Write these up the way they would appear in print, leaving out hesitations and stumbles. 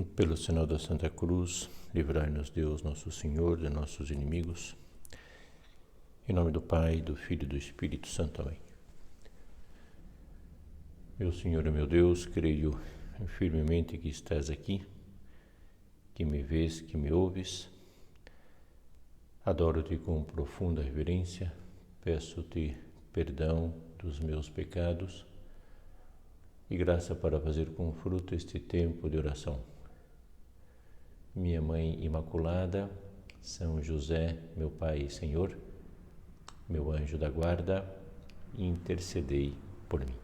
Pelo sinal da Santa Cruz, livrai-nos Deus, nosso Senhor, de nossos inimigos. Em nome do Pai, do Filho e do Espírito Santo. Amém. Meu Senhor e meu Deus, creio firmemente que estás aqui, que me vês, que me ouves. Adoro-te com profunda reverência, peço-te perdão dos meus pecados e graça para fazer com fruto este tempo de oração. Minha Mãe Imaculada, São José, meu Pai e Senhor, meu anjo da guarda, intercedei por mim.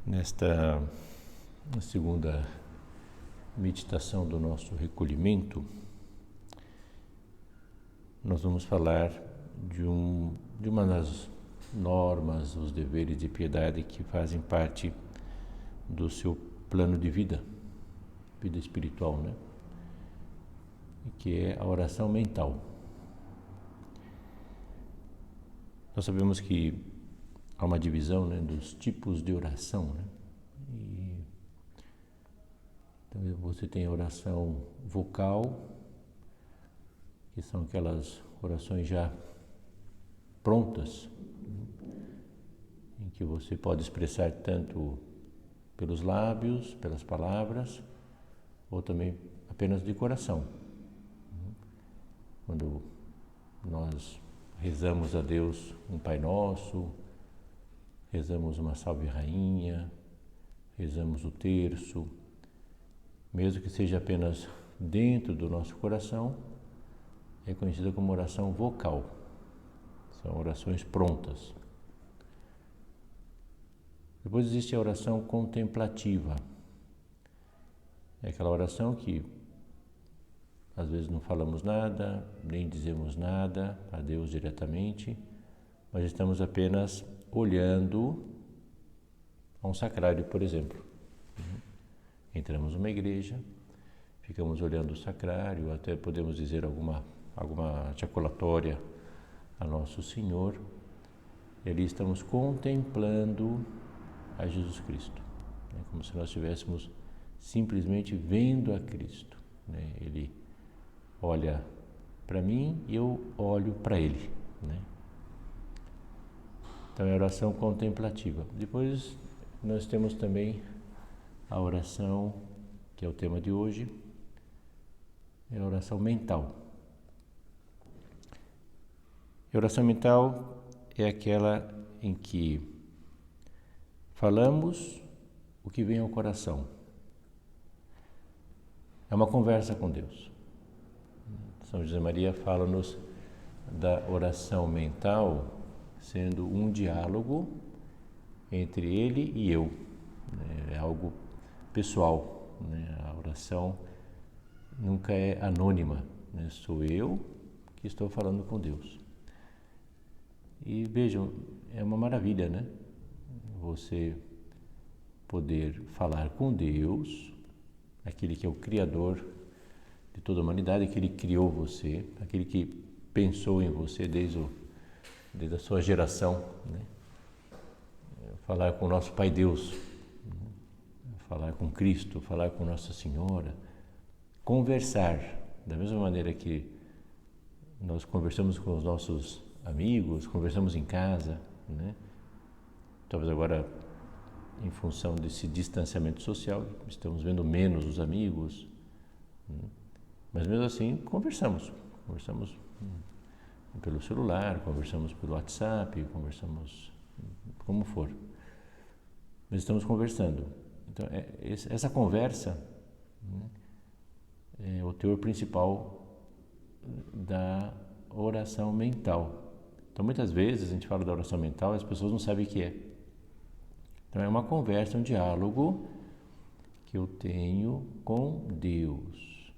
Nesta segunda meditação do nosso recolhimento, nós vamos falar de uma das normas, os deveres de piedade que fazem parte do seu plano de vida espiritual, né? Que é a oração mental. Nós sabemos que há uma divisão, né, dos tipos de oração, né? Então você tem a oração vocal, que são aquelas orações já prontas, em que você pode expressar tanto pelos lábios, pelas palavras, ou também apenas de coração. Quando nós rezamos a Deus um Pai Nosso, rezamos uma Salve Rainha, rezamos o terço, mesmo que seja apenas dentro do nosso coração, é conhecida como oração vocal. São orações prontas. Depois existe a oração contemplativa. É aquela oração que às vezes não falamos nada, nem dizemos nada a Deus diretamente, mas estamos apenas olhando a um sacrário, por exemplo. Entramos numa igreja, ficamos olhando o sacrário, até podemos dizer alguma ejaculatória a Nosso Senhor, e ali estamos contemplando a Jesus Cristo, né? Como se nós estivéssemos simplesmente vendo a Cristo, né? Ele olha para mim e eu olho para Ele, né? Então é a oração contemplativa. Depois nós temos também a oração, que é o tema de hoje, é a oração mental. A oração mental é aquela em que falamos o que vem ao coração. É uma conversa com Deus. São José Maria fala-nos da oração mental sendo um diálogo entre ele e eu. É algo pessoal, né? A oração nunca é anônima, né? Sou eu que estou falando com Deus. E vejam, é uma maravilha, né? Você poder falar com Deus, aquele que é o Criador de toda a humanidade, aquele que criou você, aquele que pensou em você desde a sua geração, né? Falar com o nosso Pai Deus, falar com Cristo, falar com Nossa Senhora, conversar, da mesma maneira que nós conversamos com os nossos amigos, conversamos em casa, né? Talvez agora, em função desse distanciamento social, estamos vendo menos os amigos, né? Mas mesmo assim conversamos pelo celular, conversamos pelo WhatsApp, conversamos como for, mas estamos conversando. Então essa conversa, né, é o teor principal da oração mental. Então muitas vezes a gente fala da oração mental e as pessoas não sabem o que é. Então é uma conversa, um diálogo que eu tenho com Deus.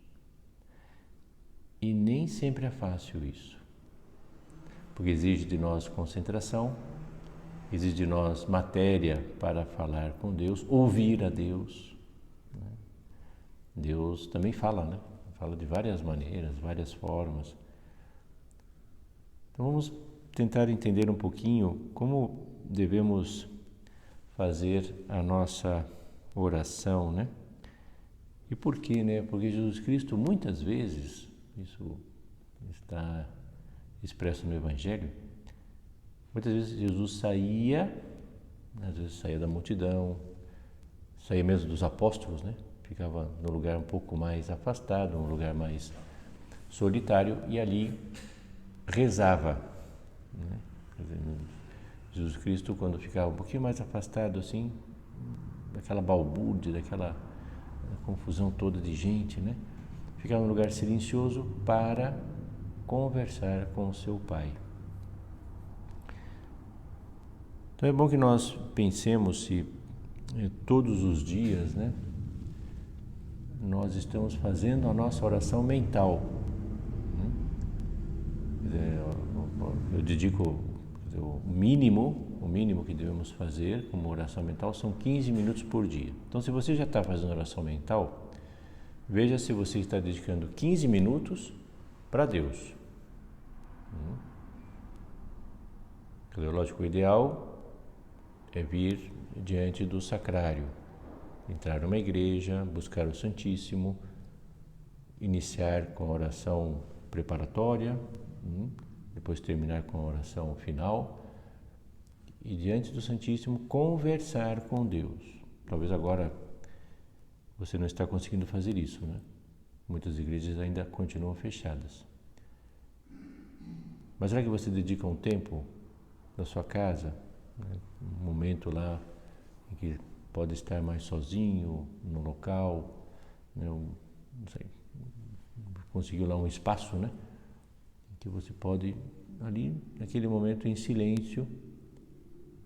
E nem sempre é fácil isso, porque exige de nós concentração, exige de nós matéria para falar com Deus, ouvir a Deus. Deus também fala, né? Fala de várias maneiras, várias formas. Então vamos tentar entender um pouquinho como devemos fazer a nossa oração, né? E por quê, né? Porque Jesus Cristo muitas vezes, isso está expresso no Evangelho, muitas vezes Jesus saía, às vezes saía da multidão, saía mesmo dos apóstolos, né? Ficava num lugar um pouco mais afastado, um lugar mais solitário, e ali rezava, né? Quer dizer, Jesus Cristo, quando ficava um pouquinho mais afastado, assim, daquela balbúrdia, daquela confusão toda de gente, né? Ficava num lugar silencioso para conversar com o seu Pai. Então é bom que nós pensemos se todos os dias, né, nós estamos fazendo a nossa oração mental. Eu dedico o mínimo que devemos fazer como oração mental são 15 minutos por dia. Então, se você já está fazendo oração mental, veja se você está dedicando 15 minutos para Deus. Lógico, o ideal é vir diante do sacrário, entrar numa igreja, buscar o Santíssimo, iniciar com a oração preparatória, depois terminar com a oração final e diante do Santíssimo conversar com Deus. Talvez agora você não está conseguindo fazer isso, né? Muitas igrejas ainda continuam fechadas. Mas será que você dedica um tempo na sua casa, né? Um momento lá em que pode estar mais sozinho, no local, né? Não sei, conseguiu lá um espaço, né? Que você pode ali, naquele momento em silêncio,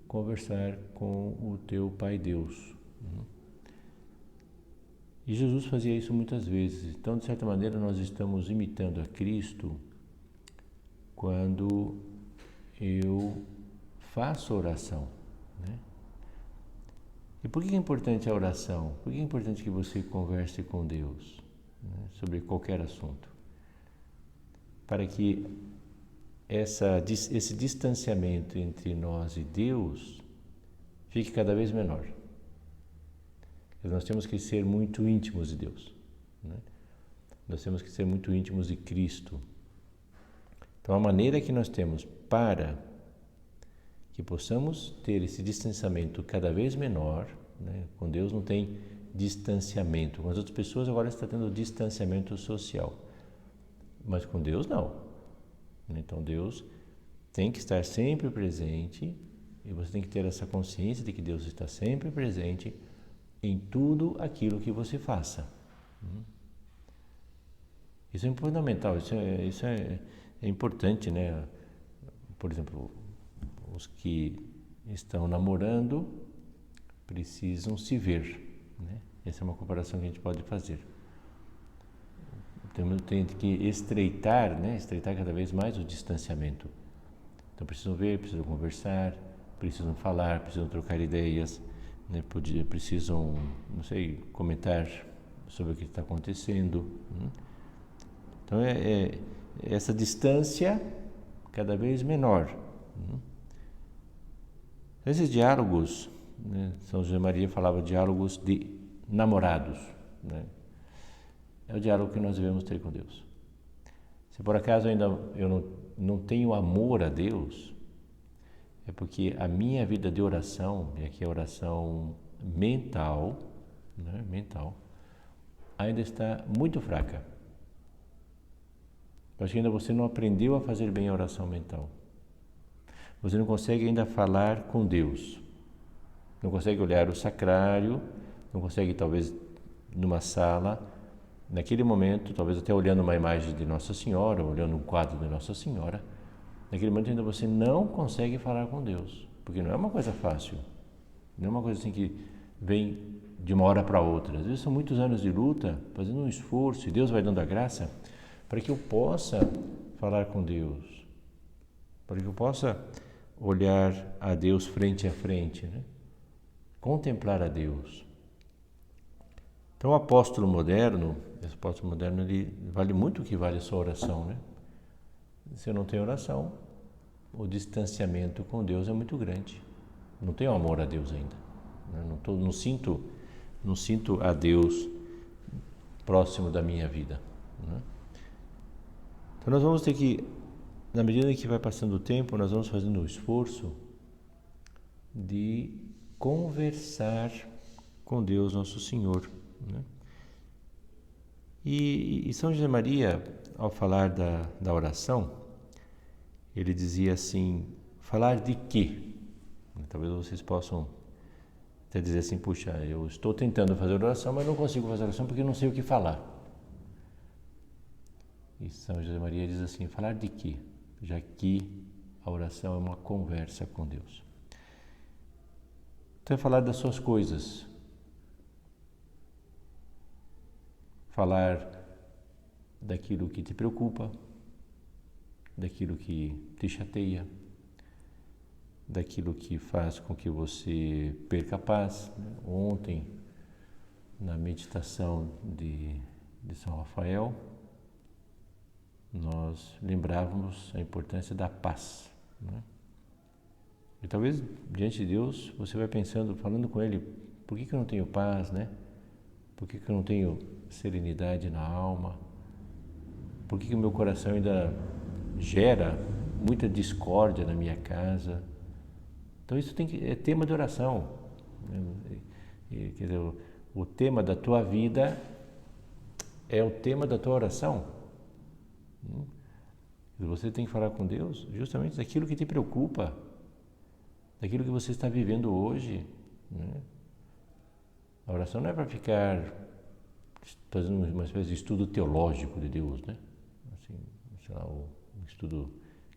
conversar com o teu Pai Deus. E Jesus fazia isso muitas vezes. Então, de certa maneira, nós estamos imitando a Cristo quando eu faço oração, né? E por que é importante a oração? Por que é importante que você converse com Deus, né, sobre qualquer assunto? Para que esse distanciamento entre nós e Deus fique cada vez menor. Nós temos que ser muito íntimos de Deus, né? Nós temos que ser muito íntimos de Cristo. Então, a maneira que nós temos para que possamos ter esse distanciamento cada vez menor, né? Com Deus não tem distanciamento. Com as outras pessoas agora está tendo distanciamento social. Mas com Deus não. Então Deus tem que estar sempre presente e você tem que ter essa consciência de que Deus está sempre presente em tudo aquilo que você faça. Isso é fundamental, isso é importante, né? Por exemplo, os que estão namorando precisam se ver, né? Essa é uma comparação que a gente pode fazer. Tem que estreitar, né? Estreitar cada vez mais o distanciamento. Então precisam ver, precisam conversar, precisam falar, precisam trocar ideias, né? Precisam, não sei, comentar sobre o que está acontecendo. Então essa distância cada vez menor. Esses diálogos, né? São José Maria falava diálogos de namorados, né? É o diálogo que nós devemos ter com Deus. Se por acaso eu não tenho amor a Deus, é porque a minha vida de oração, e aqui a oração mental, né, ainda está muito fraca. Eu acho que ainda você não aprendeu a fazer bem a oração mental. Você não consegue ainda falar com Deus. Não consegue olhar o sacrário, não consegue talvez numa sala, naquele momento, talvez até olhando uma imagem de Nossa Senhora, olhando um quadro de Nossa Senhora, naquele momento ainda você não consegue falar com Deus, porque não é uma coisa fácil, não é uma coisa assim que vem de uma hora para outra. Às vezes são muitos anos de luta, fazendo um esforço, e Deus vai dando a graça para que eu possa falar com Deus, para que eu possa olhar a Deus frente a frente, né? Contemplar a Deus. Então o apóstolo moderno, ele vale muito o que vale a sua oração, né? Se eu não tenho oração, o distanciamento com Deus é muito grande. Não tenho amor a Deus ainda, né? Não sinto a Deus próximo da minha vida, né? Então nós vamos ter que, na medida que vai passando o tempo, nós vamos fazendo o esforço de conversar com Deus Nosso Senhor, né? E São José Maria, ao falar da oração, ele dizia assim: falar de quê? Talvez vocês possam até dizer assim: puxa, eu estou tentando fazer oração, mas não consigo fazer oração porque não sei o que falar. E São José Maria diz assim: falar de quê? Já que a oração é uma conversa com Deus. Então é falar das suas coisas, falar daquilo que te preocupa, daquilo que te chateia, daquilo que faz com que você perca a paz. Ontem, na meditação de São Rafael, nós lembrávamos a importância da paz, né? E talvez diante de Deus você vai pensando, falando com Ele: por que eu não tenho paz, né? Por que eu não tenho serenidade na alma? Por que o meu coração ainda gera muita discórdia na minha casa? Então isso é tema de oração. Quer dizer, o tema da tua vida é o tema da tua oração. Você tem que falar com Deus justamente daquilo que te preocupa, daquilo que você está vivendo hoje, né? A oração não é para ficar fazendo uma espécie de estudo teológico de Deus, né? Assim, sei lá, um estudo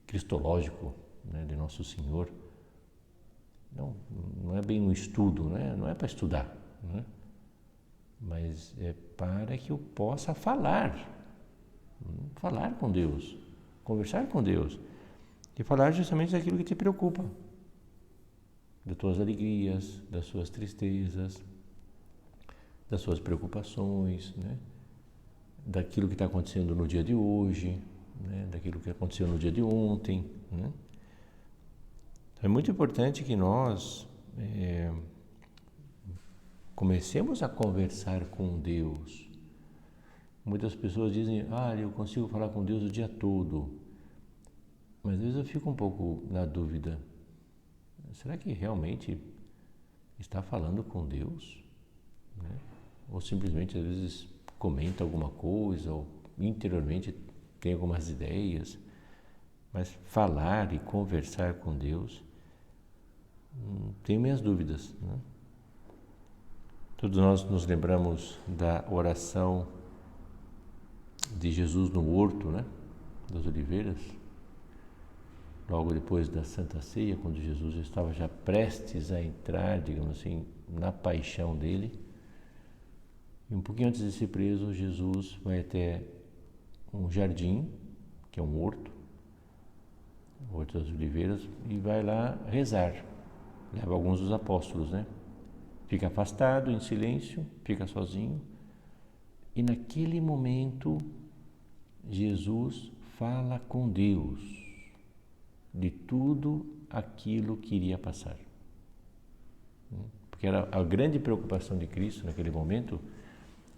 cristológico, né, de Nosso Senhor. Não é bem um estudo, né? Não é para estudar, né? Mas é para que eu possa falar com Deus, conversar com Deus e falar justamente daquilo que te preocupa, das tuas alegrias, das suas tristezas, das suas preocupações, né? Daquilo que está acontecendo no dia de hoje, né? Daquilo que aconteceu no dia de ontem, né? Então é muito importante que nós comecemos a conversar com Deus. Muitas pessoas dizem: eu consigo falar com Deus o dia todo. Mas às vezes eu fico um pouco na dúvida: será que realmente está falando com Deus? Né? Ou simplesmente às vezes comenta alguma coisa, ou interiormente tem algumas ideias. Mas falar e conversar com Deus, tenho minhas dúvidas, né? Todos nós nos lembramos da oração de Jesus no Horto, né, das Oliveiras, logo depois da Santa Ceia, quando Jesus estava já prestes a entrar, digamos assim, na paixão dele. E um pouquinho antes de ser preso, Jesus vai até um jardim, que é um horto, o Horto das Oliveiras, e vai lá rezar. Leva alguns dos apóstolos, né? Fica afastado, em silêncio, fica sozinho. E naquele momento, Jesus fala com Deus de tudo aquilo que iria passar. Porque era a grande preocupação de Cristo naquele momento,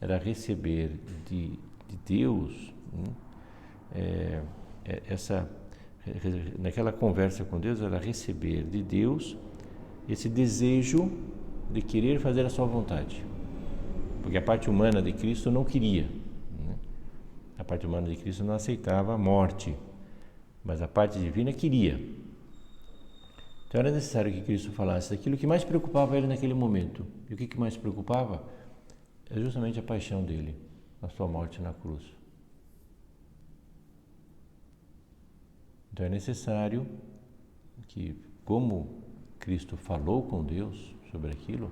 era receber de Deus, naquela conversa com Deus, era receber de Deus esse desejo de querer fazer a sua vontade. Porque a parte humana de Cristo não queria, né? A parte humana de Cristo não aceitava a morte, mas a parte divina queria. Então era necessário que Cristo falasse daquilo que mais preocupava ele naquele momento. E o que mais preocupava é justamente a paixão dele, a sua morte na cruz. Então é necessário que, como Cristo falou com Deus sobre aquilo,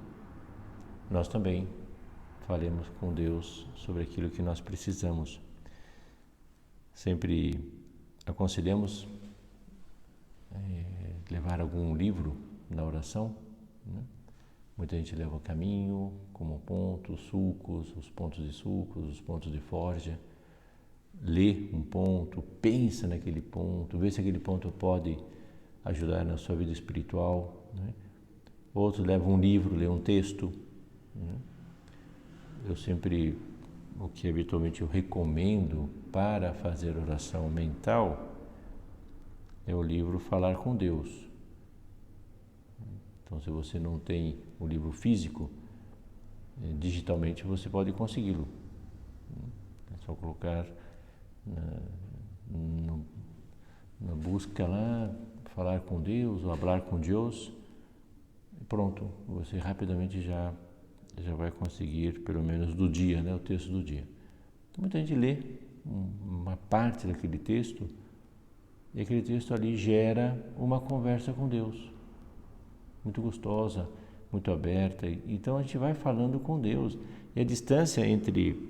nós também falemos com Deus sobre aquilo que nós precisamos. Sempre aconselhamos levar algum livro na oração, né? Muita gente leva o caminho como pontos, sucos, os pontos de sucos, os pontos de forja. Lê um ponto, pensa naquele ponto, vê se aquele ponto pode ajudar na sua vida espiritual, né? Outros levam um livro, lê um texto, né? O que habitualmente eu recomendo para fazer oração mental é o livro Falar com Deus. Então, se você não tem o livro físico, digitalmente você pode consegui-lo. É só colocar na busca lá, falar com Deus ou falar com Deus, e pronto, você rapidamente já vai conseguir, pelo menos do dia, né, o texto do dia. Então, muita gente lê uma parte daquele texto e aquele texto ali gera uma conversa com Deus, muito gostosa, muito aberta. Então a gente vai falando com Deus e a distância entre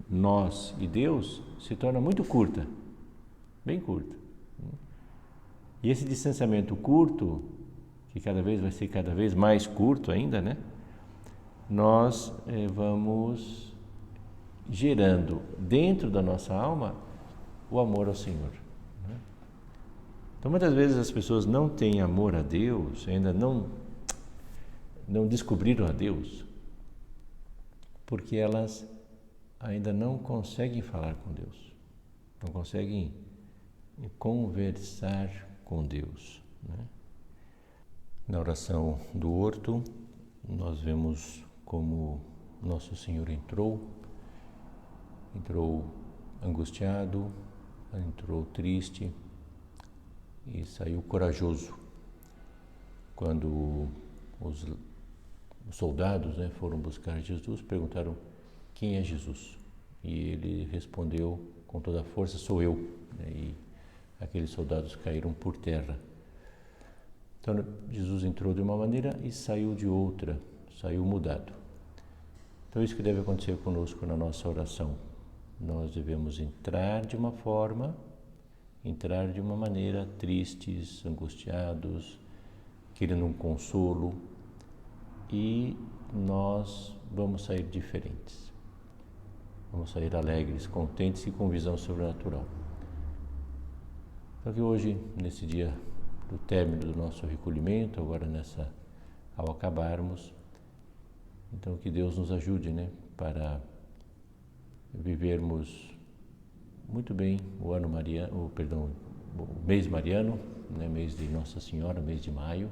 nós e Deus se torna muito curta, bem curta. E esse distanciamento curto, que cada vez vai ser cada vez mais curto ainda, né? Nós vamos gerando dentro da nossa alma o amor ao Senhor, né? Então muitas vezes as pessoas não têm amor a Deus, ainda não descobriram a Deus, porque elas ainda não conseguem falar com Deus, não conseguem conversar com Deus, né? Na oração do horto, nós vemos como Nosso Senhor entrou angustiado, entrou triste e saiu corajoso. Quando os soldados, né, foram buscar Jesus, perguntaram: quem é Jesus? E ele respondeu com toda a força: sou eu. E aqueles soldados caíram por terra. Então Jesus entrou de uma maneira e saiu de outra, saiu mudado. Então isso que deve acontecer conosco na nossa oração. Nós devemos entrar de uma forma, entrar de uma maneira, tristes, angustiados, querendo um consolo, e nós vamos sair diferentes. Vamos sair alegres, contentes e com visão sobrenatural. Então que hoje, nesse dia do término do nosso recolhimento, agora ao acabarmos, então que Deus nos ajude, né, para vivermos muito bem o mês mariano, né, mês de Nossa Senhora, mês de maio,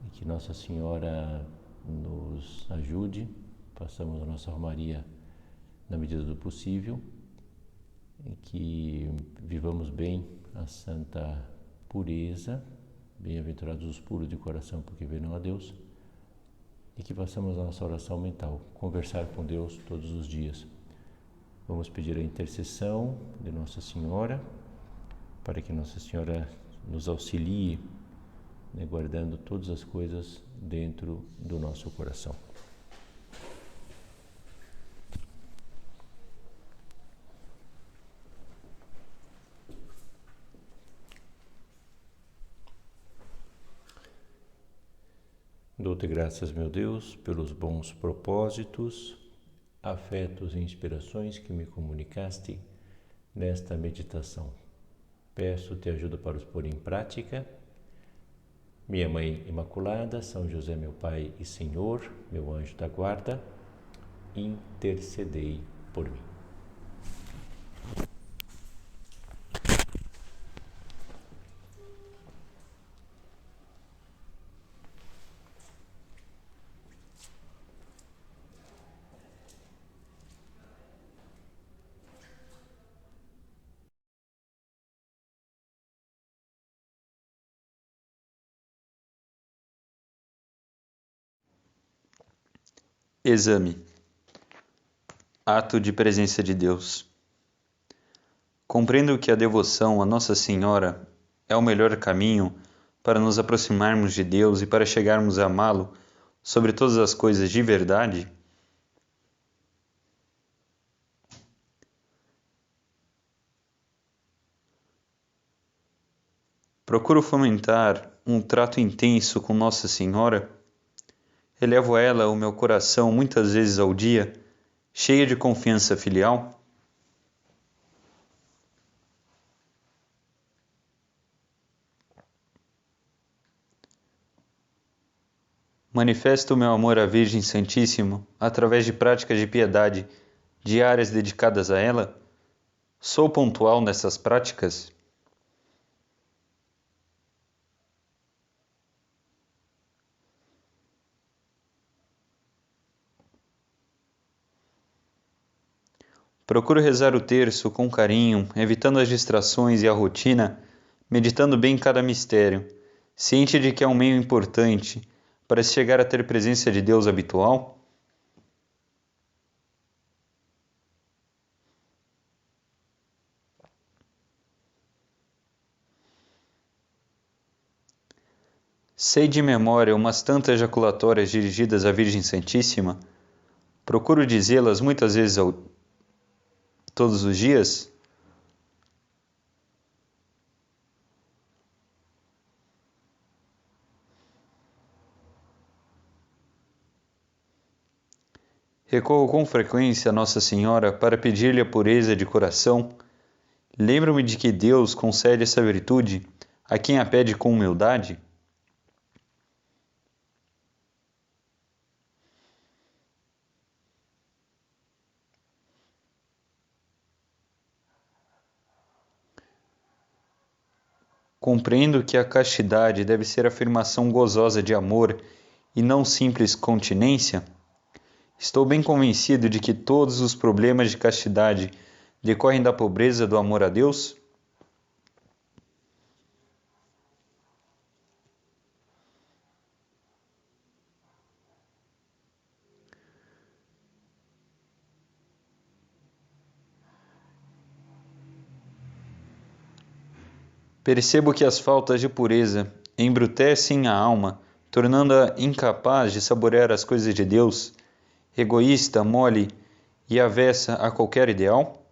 e que Nossa Senhora nos ajude, façamos a nossa romaria na medida do possível, e que vivamos bem a santa pureza, bem-aventurados os puros de coração, porque verão a Deus, e que façamos a nossa oração mental, conversar com Deus todos os dias. Vamos pedir a intercessão de Nossa Senhora, para que Nossa Senhora nos auxilie, né, guardando todas as coisas dentro do nosso coração. Dou-te graças, meu Deus, pelos bons propósitos, afetos e inspirações que me comunicaste nesta meditação. Peço-te ajuda para os pôr em prática. Minha Mãe Imaculada, São José, meu Pai e Senhor, meu anjo da guarda, intercedei por mim. Exame. Ato de presença de Deus. Compreendo que a devoção a Nossa Senhora é o melhor caminho para nos aproximarmos de Deus e para chegarmos a amá-lo sobre todas as coisas de verdade. Procuro fomentar um trato intenso com Nossa Senhora. Elevo a ela o meu coração muitas vezes ao dia, cheia de confiança filial. Manifesto o meu amor à Virgem Santíssima através de práticas de piedade diárias dedicadas a ela. Sou pontual nessas práticas? Procuro rezar o terço com carinho, evitando as distrações e a rotina, meditando bem cada mistério, ciente de que é um meio importante para se chegar a ter presença de Deus habitual. Sei de memória umas tantas jaculatórias dirigidas à Virgem Santíssima. Procuro dizê-las muitas vezes todos os dias. Recorro com frequência a Nossa Senhora para pedir-lhe a pureza de coração. Lembro-me de que Deus concede essa virtude a quem a pede com humildade. Compreendo que a castidade deve ser afirmação gozosa de amor e não simples continência. Estou bem convencido de que todos os problemas de castidade decorrem da pobreza do amor a Deus. Percebo que as faltas de pureza embrutecem a alma, tornando-a incapaz de saborear as coisas de Deus, egoísta, mole e avessa a qualquer ideal.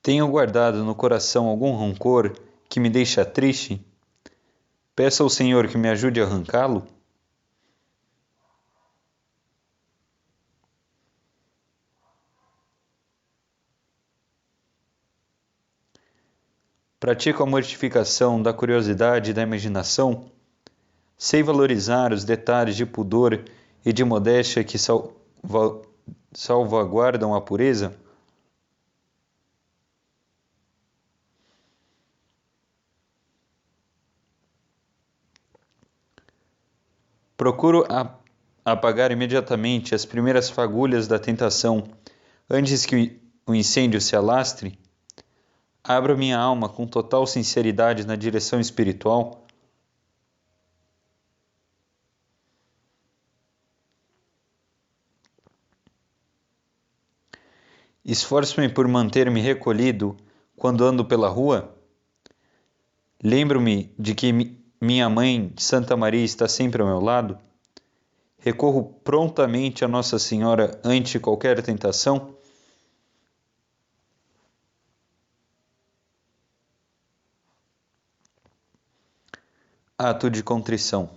Tenho guardado no coração algum rancor que me deixa triste? Peço ao Senhor que me ajude a arrancá-lo. Pratico a mortificação da curiosidade e da imaginação. Sei valorizar os detalhes de pudor e de modéstia que salvaguardam a pureza. Procuro apagar imediatamente as primeiras fagulhas da tentação, antes que o incêndio se alastre. Abro minha alma com total sinceridade na direção espiritual. Esforço-me por manter-me recolhido quando ando pela rua. Lembro-me de que minha mãe, Santa Maria, está sempre ao meu lado. Recorro prontamente a Nossa Senhora ante qualquer tentação. Ato de contrição.